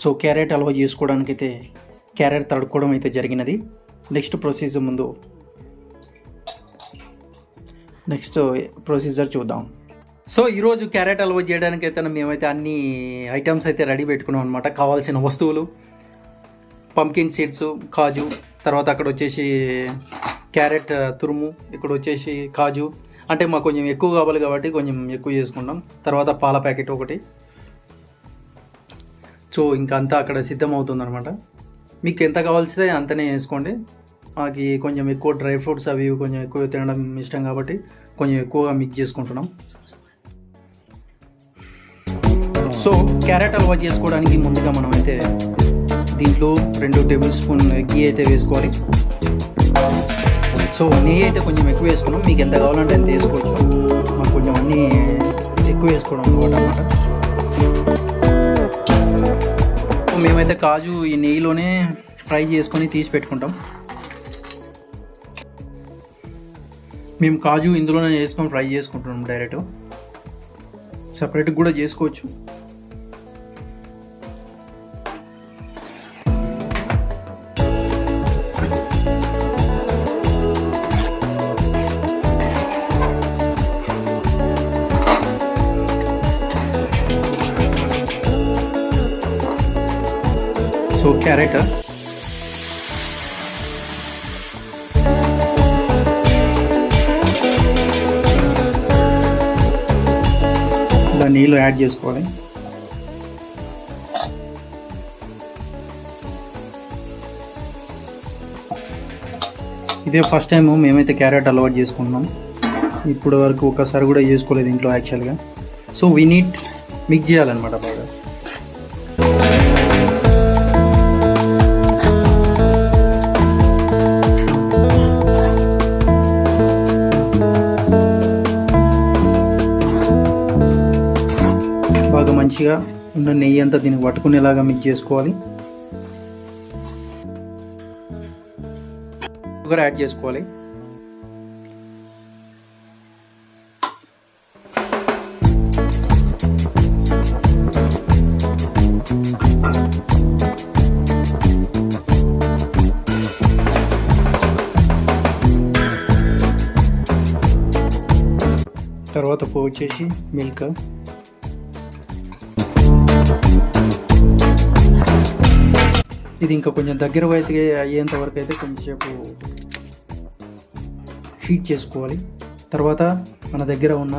So carrot halwa చేసుకోవడానికి అయితే carrot తడుక్కోవడం అయితే జరిగినది. నెక్స్ట్ ప్రొసీజర్ చూద్దాం. సో ఈరోజు క్యారెట్ హల్వా చేయడానికి అయితే మేమైతే అన్ని ఐటమ్స్ అయితే రెడీ పెట్టుకున్నాం అనమాట. కావాల్సిన వస్తువులు పంకిన్ సీడ్స్, కాజు, తర్వాత అక్కడ వచ్చేసి క్యారెట్ తురుము, ఇక్కడ వచ్చేసి కాజు. అంటే మాకు కొంచెం ఎక్కువ కావాలి కాబట్టి కొంచెం ఎక్కువ చేసుకుంటాం. తర్వాత పాల ప్యాకెట్ ఒకటి. సో ఇంకా అంతా అక్కడ సిద్ధమవుతుంది అనమాట. మీకు ఎంత కావాల్సితే అంతనే వేసుకోండి. మాకు కొంచెం ఎక్కువ డ్రై ఫ్రూట్స్ అవి కొంచెం ఎక్కువ తినడం ఇష్టం కాబట్టి కొంచెం ఎక్కువగా మిక్స్ చేసుకుంటున్నాం. సో క్యారెట్ హల్వా చేసుకోవడానికి ముందుగా మనం అయితే దీంట్లో 2 టేబుల్ స్పూన్ గీ అయితే వేసుకోవాలి. సో నెయ్యి అయితే కొంచెం ఎక్కువ వేసుకున్నాం. మీకు ఎంత కావాలంటే ఎంత వేసుకోవచ్చు. మాకు కొంచెం అన్నీ ఎక్కువ వేసుకోవడం అనమాట. మేమైతే కాజు ఈ నెయ్యిలోనే ఫ్రై చేసుకొని తీసి పెట్టుకుంటాం. మేము కాజు ఇందులోనే చేసుకొని ఫ్రై చేసుకుంటున్నాం. డైరెక్ట్ సపరేట్గా కూడా చేసుకోవచ్చు. సో క్యారెట్ ఇలా నీళ్ళు యాడ్ చేసుకోవాలి. ఇదే ఫస్ట్ టైం మేమైతే క్యారెట్ అలవాటు చేసుకుంటున్నాం. ఇప్పటి వరకు ఒకసారి కూడా చేసుకోలేదు ఇంట్లో యాక్చువల్గా. సో వీ నీడ్ మిక్స్ చేయాలన్నమాట బాగా. బాగా మంచిగా ఉన్న నెయ్యి అంతా దీనికి పట్టుకునేలాగా మిక్స్ చేసుకోవాలి. షుగర్ యాడ్ చేసుకోవాలి. తర్వాత వచ్చేసి మిల్క్. ఇది ఇంకా కొంచెం దగ్గర అయితే అయ్యేంత వరకు అయితే కొంచెంసేపు హీట్ చేసుకోవాలి. తర్వాత మన దగ్గర ఉన్న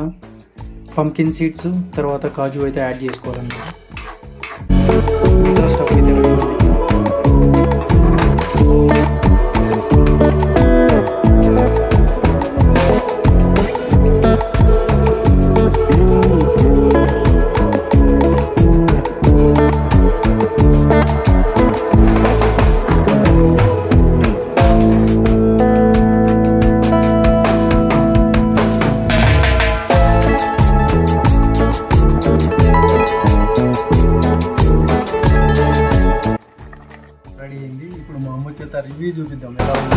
పంకిన్ సీడ్స్, తర్వాత కాజు అయితే యాడ్ చేసుకోవాలన్నమాట. స్టవ్ అయితే రెడీ అయింది. ఇప్పుడు మా అమ్మ చేత రివ్యూ చూపిద్దాం ఎలా ఉంది.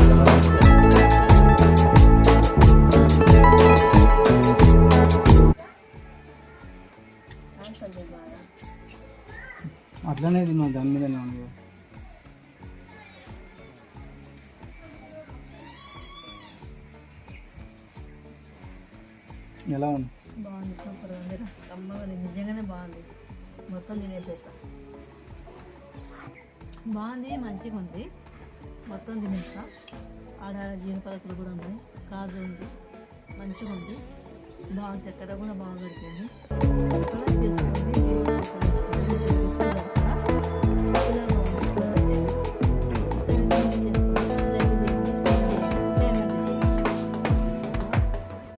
అట్లనే తిన్నావు, దాని మీదనే ఉంది. ఎలా ఉంది? బాగుంది, సూపర్గా ఉంది. కమ్మగా నిజంగానే బాగుంది. మొత్తం తినేసేసా. బాగుంది, మంచిగా ఉంది. మొత్తం తినేస్తా. ఆడ జీడిపలకలు కూడా ఉన్నాయి, కాజు ఉంది, మంచిగా ఉంది. బాగా చక్కెర కూడా బాగా దొరికింది. చేసుకోండి.